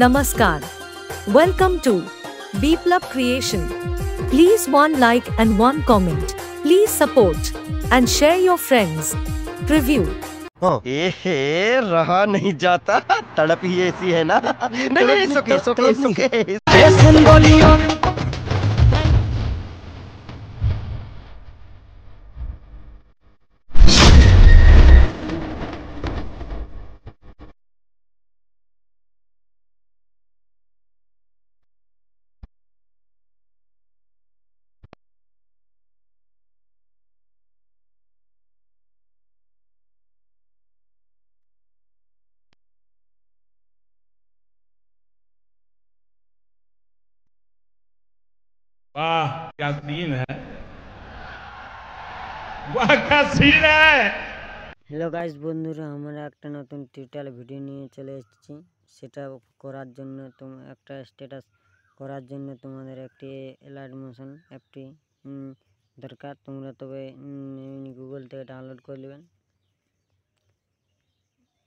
Namaskar. Welcome to Biplab Creation. Please one like and one comment. Please support and share your friends. Preview. एहे रहा नहीं जाता तड़प ही ऐसी है ना नहीं सुके सुके सुके वाह क्या सीन है। वाह क्या सीन है। হ্যালো গাইস বন্ধুরা, আমরা একটা নতুন টিউটোরিয়াল ভিডিও নিয়ে চলে এসেছি। সেটা করার জন্য একটা স্ট্যাটাস করার জন্য তোমাদের একটি অ্যালার্ট মোশন অ্যাপটি দরকার। তোমরা তবে গুগল থেকে ডাউনলোড করে নেবেন।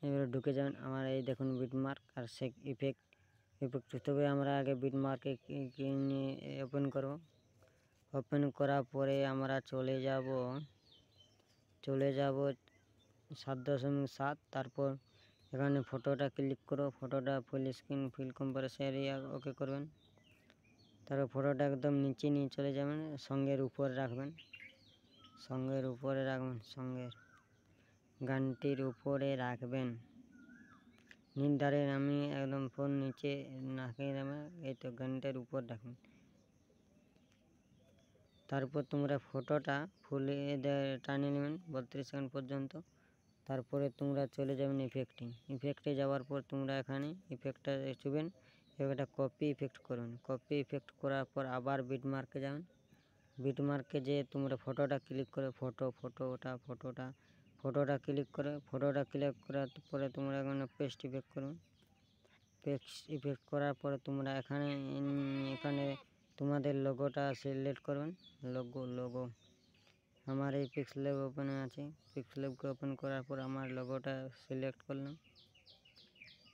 এবারে ঢুকে যাবেন। আমার এই দেখুন বিটমার্ক আর সেক ইফেক্ট তবে আমরা আগে বিটমার্কে ওপেন করব। ওপেন করার পরে আমরা চলে যাব 7.7। তারপর এখানে ফটোটা ক্লিক করো। ফটোটা full screen fill compressor area okay করবেন। তারপর ফটোটা একদম নিচে নিয়ে চলে যাবেন, সঙ্গের উপরে রাখবেন। সঙ্গের গানটির উপরে রাখবেন। নির্ধারে আমি একদম ফোন নিচে রাখিয়ে দেবেন। এই তো গানটার উপর রাখবেন। তারপর তোমরা ফটোটা ফুলে টানিয়ে নেবেন 32 সেকেন্ড পর্যন্ত। তারপরে তোমরা চলে যাবেন ইফেক্টে যাওয়ার পর তোমরা এখানে ইফেক্টটা ছুবেন। একটা কপি ইফেক্ট করবেন। কপি ইফেক্ট করার পর আবার বিটমার্কে যাবেন। বিটমার্কে যেয়ে তোমরা ফটোটা ক্লিক করে ফটোটা ক্লিক করার পরে তোমরা এখানে পেস্ট ইফেক্ট করবে। পেস্ট ইফেক্ট করার পরে তোমরা এখানে তোমাদের লোগোটা সিলেক্ট করবেন। লোগো আমার এই পিক্সেলব ওপেনে আছে। পিক্সেলবকে ওপেন করার পর আমার লোগোটা সিলেক্ট করলাম।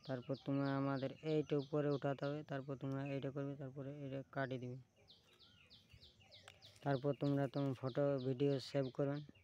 তারপর তোমরা আমাদের এইটা উপরে উঠাতে হবে। তারপর তোমরা এইটা করবে, তারপরে এটা কাটিয়ে দিবে। তারপর তোমরা ফটো ভিডিও সেভ করবেন।